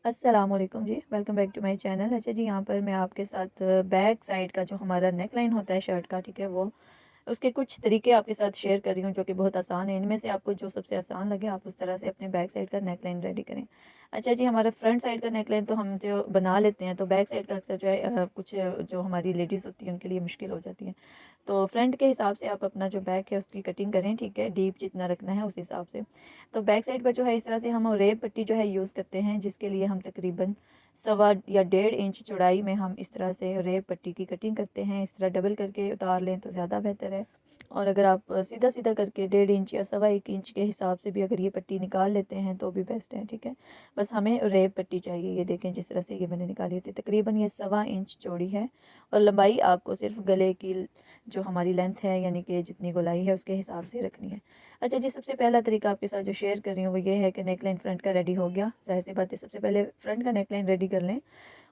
अस्सलाम वालेकुम जी, welcome back to my channel. अच्छा जी, यहाँ पर मैं आपके साथ बैक साइड का जो हमारा नेक लाइन होता है शर्ट का, ठीक है, वो उसके कुछ तरीके आपके साथ शेयर कर रही हूँ जो कि बहुत आसान है। इनमें से आपको जो सबसे आसान लगे आप उस तरह से अपने बैक साइड का नेक लाइन रेडी करें। अच्छा जी, हमारा फ्रंट साइड का नेक लाइन तो हम जो बना लेते हैं, तो बैक साइड का अक्सर जो है कुछ जो हमारी लेडीज़ होती हैं उनके लिए मुश्किल हो जाती है। तो फ्रंट के हिसाब से आप अपना जो बैक है उसकी कटिंग करें, ठीक है, डीप जितना रखना है उस हिसाब से। तो बैक साइड पर जो है इस तरह से हम रेब पट्टी जो है यूज़ करते हैं, जिसके लिए हम तकरीबन 1.25 या 1.5 इंच चौड़ाई में हम इस तरह से रेब पट्टी की कटिंग करते हैं। इस तरह डबल करके उतार लें तो ज़्यादा बेहतर है, और अगर आप सीधा सीधा करके 1.5 इंच या 1.25 इंच के हिसाब से भी अगर ये पट्टी निकाल लेते हैं तो भी बेस्ट है, ठीक है। बस हमें रेब पट्टी चाहिए। ये देखें जिस तरह से ये मैंने निकाली थी, तकरीबन ये 1.25 इंच चौड़ी है, और लंबाई आपको सिर्फ गले की जो हमारी लेंथ है, यानी कि जितनी गोलाई है उसके हिसाब से रखनी है। अच्छा जी, सबसे पहला तरीका आपके साथ जो शेयर कर रही हूँ वो ये है कि नेक लाइन फ्रंट का रेडी हो गया। जाहिर सी बात है, सबसे पहले फ्रंट का नेक लाइन रेडी कर लें,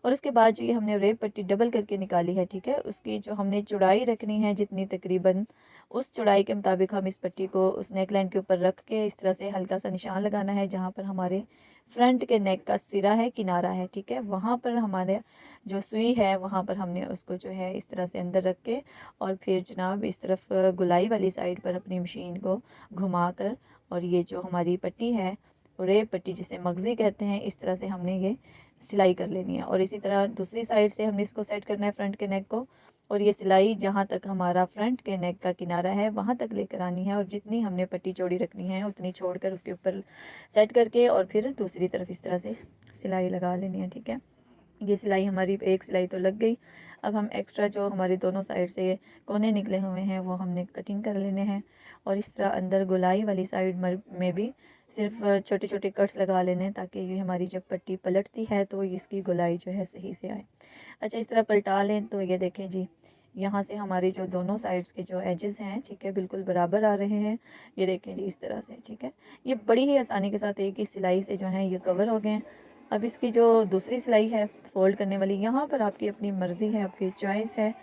और उसके बाद जो ये हमने रेब पट्टी डबल करके निकाली है, ठीक है, उसकी जो हमने चौड़ाई रखनी है जितनी, तकरीबन उस चौड़ाई के मुताबिक हम इस पट्टी को उस नेक लाइन के ऊपर रख के इस तरह से हल्का सा निशान लगाना है जहाँ पर हमारे फ्रंट के नेक का सिरा है, किनारा है, ठीक है, वहाँ पर हमारे जो सुई है वहाँ पर हमने उसको जो है इस तरह से अंदर रख के, और फिर जनाब इस तरफ गुलाई वाली साइड पर अपनी मशीन को घुमा कर, और ये जो हमारी पट्टी है, रेब पट्टी जिसे मगज़ी कहते हैं, इस तरह से हमने ये सिलाई कर लेनी है। और इसी तरह दूसरी साइड से हमने इसको सेट करना है फ्रंट के नेक को, और ये सिलाई जहाँ तक हमारा फ्रंट के नेक का किनारा है वहाँ तक लेकर आनी है, और जितनी हमने पट्टी चौड़ी रखनी है उतनी छोड़कर उसके ऊपर सेट करके, और फिर दूसरी तरफ इस तरह से सिलाई लगा लेनी है, ठीक है। ये सिलाई हमारी एक सिलाई तो लग गई। अब हम एक्स्ट्रा जो हमारे दोनों साइड से कोने निकले हुए हैं वो हमने कटिंग कर लेने हैं, और इस तरह अंदर गोलाई वाली साइड में भी सिर्फ छोटे छोटे कट्स लगा लेने हैं, ताकि ये हमारी जब पट्टी पलटती है तो इसकी गोलाई जो है सही से आए। अच्छा, इस तरह पलटा लें तो ये देखें जी, यहाँ से हमारी जो दोनों साइड्स के जो एजेस हैं, ठीक है, बिल्कुल बराबर आ रहे हैं। ये देखें जी, इस तरह से, ठीक है। ये बड़ी ही आसानी के साथ एक ही सिलाई से जो है ये कवर हो गए हैं। अब इसकी जो दूसरी सिलाई है फ़ोल्ड करने वाली, यहाँ पर आपकी अपनी मर्ज़ी है, आपकी चॉइस है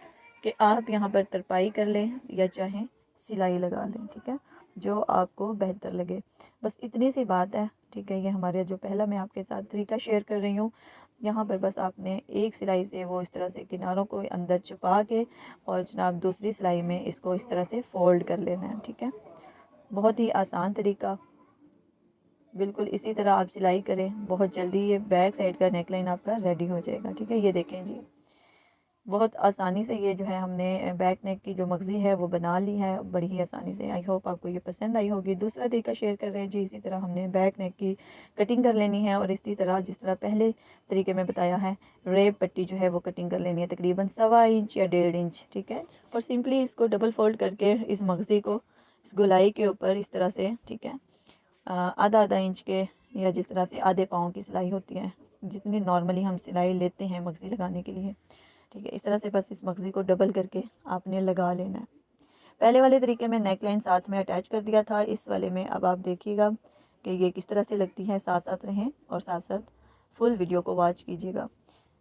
कि आप यहाँ पर तरपाई कर लें या चाहें सिलाई लगा लें, ठीक है, जो आपको बेहतर लगे। बस इतनी सी बात है, ठीक है। ये हमारे जो पहला मैं आपके साथ तरीका शेयर कर रही हूँ, यहाँ पर बस आपने एक सिलाई से वो इस तरह से किनारों को अंदर छुपा के, और जनाब दूसरी सिलाई में इसको इस तरह से फ़ोल्ड कर लेना है, ठीक है। बहुत ही आसान तरीका, बिल्कुल इसी तरह आप सिलाई करें, बहुत जल्दी ये बैक साइड का नेक लाइन आपका रेडी हो जाएगा, ठीक है। ये देखें जी, बहुत आसानी से ये जो है हमने बैक नेक की जो मगज़ी है वो बना ली है, बड़ी ही आसानी से। आई होप आपको ये पसंद आई होगी। दूसरा तरीका शेयर कर रहे हैं जी, इसी तरह हमने बैक नेक की कटिंग कर लेनी है, और इसी तरह जिस तरह पहले तरीके में बताया है, रेब पट्टी जो है वो कटिंग कर लेनी है तकरीबन 1.25 इंच या 1.5 इंच, ठीक है। और सिंपली इसको डबल फोल्ड करके इस मगज़ी को इस गोलाई के ऊपर इस तरह से, ठीक है, आधा आधा इंच के, या जिस तरह से आधे पाँव की सिलाई होती है, जितनी नॉर्मली हम सिलाई लेते हैं मगज़ी लगाने के लिए, ठीक है, इस तरह से बस इस मगज़ी को डबल करके आपने लगा लेना है। पहले वाले तरीके में नेक लाइन साथ में अटैच कर दिया था, इस वाले में अब आप देखिएगा कि ये किस तरह से लगती है। साथ साथ रहें और साथ साथ फुल वीडियो को वॉच कीजिएगा।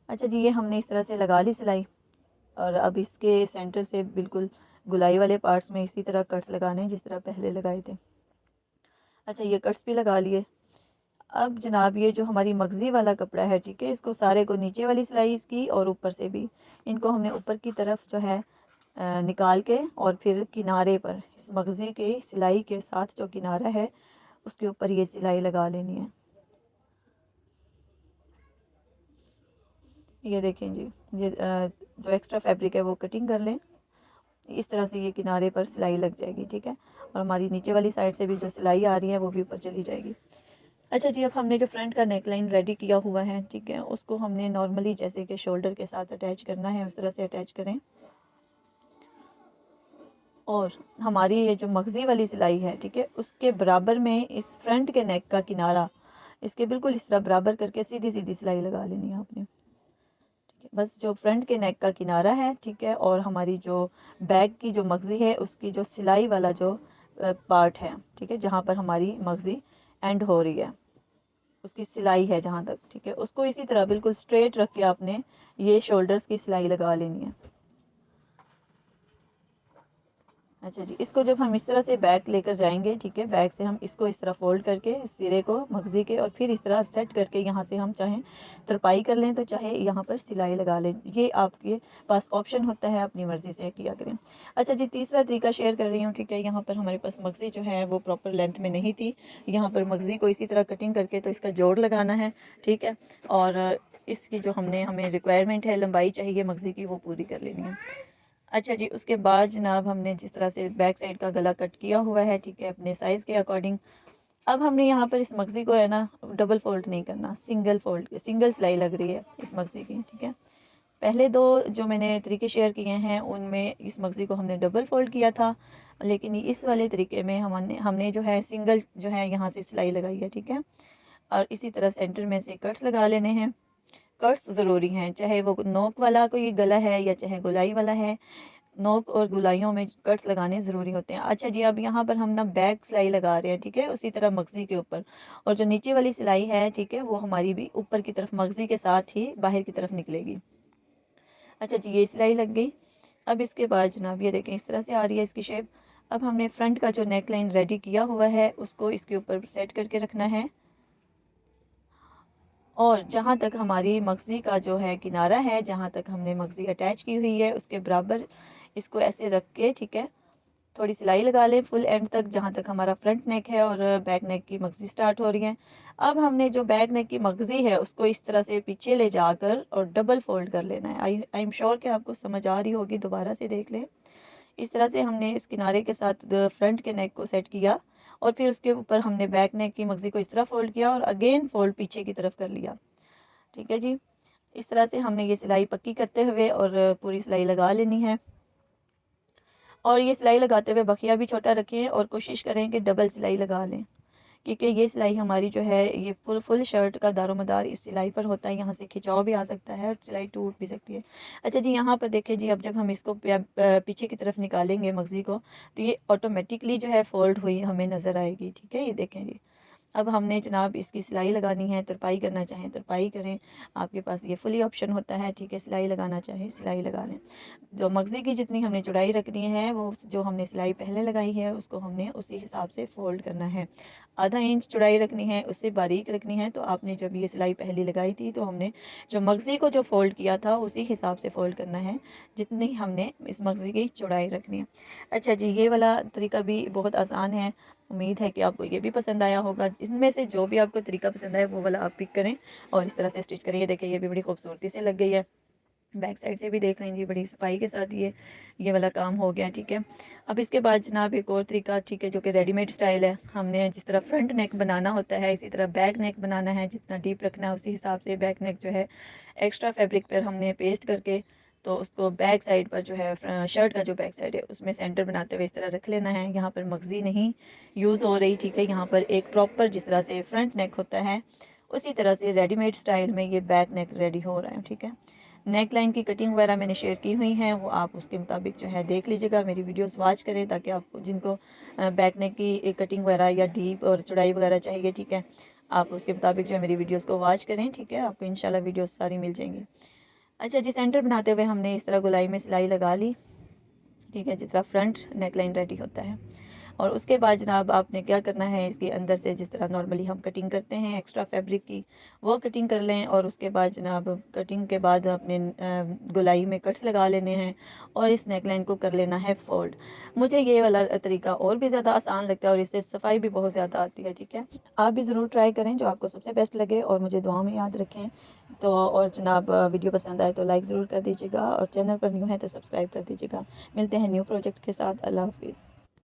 अच्छा जी, ये हमने इस तरह से लगा ली सिलाई, और अब इसके सेंटर से बिल्कुल गुलाई वाले पार्ट्स में इसी तरह कट्स लगाने हैं जिस तरह पहले लगाए थे। अच्छा, ये कट्स भी लगा लिए। अब जनाब ये जो हमारी मगज़ी वाला कपड़ा है, ठीक है, इसको सारे को नीचे वाली सिलाई इसकी और ऊपर से भी, इनको हमने ऊपर की तरफ जो है निकाल के, और फिर किनारे पर इस मगज़ी के सिलाई के साथ जो किनारा है उसके ऊपर ये सिलाई लगा लेनी है। ये देखें जी, ये जो एक्स्ट्रा फैब्रिक है वो कटिंग कर लें। इस तरह से ये किनारे पर सिलाई लग जाएगी, ठीक है, और हमारी नीचे वाली साइड से भी जो सिलाई आ रही है वो भी ऊपर चली जाएगी। अच्छा जी, अब हमने जो फ्रंट का नेक लाइन रेडी किया हुआ है, ठीक है, उसको हमने नॉर्मली जैसे कि शोल्डर के साथ अटैच करना है उस तरह से अटैच करें, और हमारी ये जो मगज़ी वाली सिलाई है, ठीक है, उसके बराबर में इस फ्रंट के नेक का किनारा इसके बिल्कुल इस तरह बराबर करके सीधी सीधी सिलाई लगा लेनी है आपने, ठीक है। बस जो फ्रंट के नेक का किनारा है, ठीक है, और हमारी जो बैक की जो मगज़ी है उसकी जो सिलाई वाला जो पार्ट है, ठीक है, जहाँ पर हमारी मगज़ी एंड हो रही है, उसकी सिलाई है जहाँ तक, ठीक है, उसको इसी तरह बिल्कुल स्ट्रेट रख के आपने ये शोल्डर्स की सिलाई लगा लेनी है। अच्छा जी, इसको जब हम इस तरह से बैक लेकर जाएंगे, ठीक है, बैक से हम इसको इस तरह फोल्ड करके इस सिरे को मगज़ी के और फिर इस तरह सेट करके यहाँ से हम चाहें तुरपाई कर लें तो चाहे यहाँ पर सिलाई लगा लें। ये आपके पास ऑप्शन होता है, अपनी मर्ज़ी से किया करें। अच्छा जी, तीसरा तरीका शेयर कर रही हूँ, ठीक है। यहाँ पर हमारे पास मगज़ी जो है वो प्रॉपर लेंथ में नहीं थी। यहाँ पर मगज़ी को इसी तरह कटिंग करके तो इसका जोड़ लगाना है, ठीक है। और इसकी जो हमें रिक्वायरमेंट है, लंबाई चाहिए मगज़ी की, वो पूरी कर लेनी है। अच्छा जी, उसके बाद जनाब हमने जिस तरह से बैक साइड का गला कट किया हुआ है, ठीक है, अपने साइज़ के अकॉर्डिंग। अब हमने यहाँ पर इस मगज़ी को है ना डबल फोल्ड नहीं करना, सिंगल सिलाई लग रही है इस मगज़ी की, ठीक है। पहले दो जो मैंने तरीके शेयर किए हैं उनमें इस मगज़ी को हमने डबल फोल्ड किया था, लेकिन इस वाले तरीके में हमने जो है सिंगल जो है यहाँ से सिलाई लगाई है, ठीक है। और इसी तरह सेंटर में से कट्स लगा लेने हैं। कट्स ज़रूरी हैं, चाहे वो नोक वाला कोई गला है या चाहे गोलाई वाला है, नोक और गुलाइयों में कट्स लगाने ज़रूरी होते हैं। अच्छा जी, अब यहाँ पर हम ना बैक सिलाई लगा रहे हैं, ठीक है, उसी तरह मगज़ी के ऊपर। और जो नीचे वाली सिलाई है, ठीक है, वो हमारी भी ऊपर की तरफ मगज़ी के साथ ही बाहर की तरफ निकलेगी। अच्छा जी, ये सिलाई लग गई। अब इसके बाद जनाब ये देखें, इस तरह से आ रही है इसकी शेप। अब हमने फ्रंट का जो नेक लाइन रेडी किया हुआ है उसको इसके ऊपर सेट करके रखना है। और जहाँ तक हमारी मगज़ी का जो है किनारा है, जहाँ तक हमने मगज़ी अटैच की हुई है उसके बराबर इसको ऐसे रख के, ठीक है, थोड़ी सिलाई लगा लें फुल एंड तक, जहाँ तक हमारा फ्रंट नेक है और बैक नेक की मगज़ी स्टार्ट हो रही है। अब हमने जो बैक नेक की मगज़ी है उसको इस तरह से पीछे ले जाकर और डबल फोल्ड कर लेना है। आई एम श्योर कि आपको समझ आ रही होगी, दोबारा से देख लें। इस तरह से हमने इस किनारे के साथ फ्रंट के नेक को सेट किया और फिर उसके ऊपर हमने बैक नेक की मगज़ी को इस तरह फोल्ड किया और अगेन फोल्ड पीछे की तरफ कर लिया, ठीक है जी। इस तरह से हमने ये सिलाई पक्की करते हुए और पूरी सिलाई लगा लेनी है। और ये सिलाई लगाते हुए बखिया भी छोटा रखें और कोशिश करें कि डबल सिलाई लगा लें, क्योंकि ये सिलाई हमारी जो है ये फुल शर्ट का दारोमदार इस सिलाई पर होता है। यहाँ से खिंचाव भी आ सकता है और सिलाई टूट भी सकती है। अच्छा जी, यहाँ पर देखें जी, अब जब हम इसको पीछे की तरफ निकालेंगे मगज़ी को, तो ये ऑटोमेटिकली जो है फोल्ड हुई हमें नज़र आएगी, ठीक है। ये देखें जी, अब हमने जनाब इसकी सिलाई लगानी है, तुरपाई करना चाहें तुरपाई करें, आपके पास ये फुली ऑप्शन होता है, ठीक है। सिलाई लगाना चाहें सिलाई लगा लें। जो मगज़ी की जितनी हमने चौड़ाई रखनी है, वो जो हमने सिलाई पहले लगाई है उसको हमने उसी हिसाब से फ़ोल्ड करना है। आधा इंच चौड़ाई रखनी है, उससे बारीक रखनी है। तो आपने जब ये सिलाई पहली लगाई थी तो हमने जो मगज़ी को जो फ़ोल्ड किया था उसी हिसाब से फ़ोल्ड करना है, जितनी हमने इस मगज़ी की चौड़ाई रखनी है। अच्छा जी, ये वाला तरीका भी बहुत आसान है। उम्मीद है कि आपको ये भी पसंद आया होगा। इसमें से जो भी आपको तरीका पसंद आए वो वाला आप पिक करें और इस तरह से स्टिच करें। ये देखिए, ये भी बड़ी खूबसूरती से लग गई है। बैक साइड से भी देख लेंगे, बड़ी सफाई के साथ ये वाला काम हो गया, ठीक है। अब इसके बाद जनाब एक और तरीका, ठीक है, जो कि रेडीमेड स्टाइल है। हमने जिस तरह फ्रंट नेक बनाना होता है इसी तरह बैक नेक बनाना है। जितना डीप रखना है उसी हिसाब से बैक नेक जो है एक्स्ट्रा फैब्रिक पर हमने पेस्ट करके तो उसको बैक साइड पर जो है शर्ट का जो बैक साइड है उसमें सेंटर बनाते हुए इस तरह रख लेना है। यहाँ पर मगज़ी नहीं यूज़ हो रही, ठीक है। यहाँ पर एक प्रॉपर जिस तरह से फ्रंट नेक होता है उसी तरह से रेडीमेड स्टाइल में ये बैक नेक रेडी हो रहा है, ठीक है। नेक लाइन की कटिंग वगैरह मैंने शेयर की हुई हैं, वो आप उसके मुताबिक जो है देख लीजिएगा। मेरी वीडियोस वॉच करें ताकि आपको जिनको बैक नेक की कटिंग वगैरह या डीप और चौड़ाई वगैरह चाहिए, ठीक है, आप उसके मुताबिक जो है मेरी वीडियोस को वॉच करें, ठीक है। आपको इंशाल्लाह वीडियोस सारी मिल जाएंगी। अच्छा जी, सेंटर बनाते हुए हमने इस तरह गोलाई में सिलाई लगा ली, ठीक है, जिस तरह फ्रंट नेक लाइन रेडी होता है। और उसके बाद जनाब आपने क्या करना है, इसके अंदर से जिस तरह नॉर्मली हम कटिंग करते हैं एक्स्ट्रा फैब्रिक की, वो कटिंग कर लें। और उसके बाद जनाब कटिंग के बाद अपने गोलाई में कट्स लगा लेने हैं और इस नेक लाइन को कर लेना है फोल्ड। मुझे ये वाला तरीका और भी ज़्यादा आसान लगता है और इससे सफाई भी बहुत ज़्यादा आती है, ठीक है। आप भी ज़रूर ट्राई करें जो आपको सबसे बेस्ट लगे और मुझे दुआ में याद रखें। तो और जनाब वीडियो पसंद आए तो लाइक ज़रूर कर दीजिएगा और चैनल पर न्यू है तो सब्सक्राइब कर दीजिएगा। मिलते हैं न्यू प्रोजेक्ट के साथ। अल्लाह हाफिज़।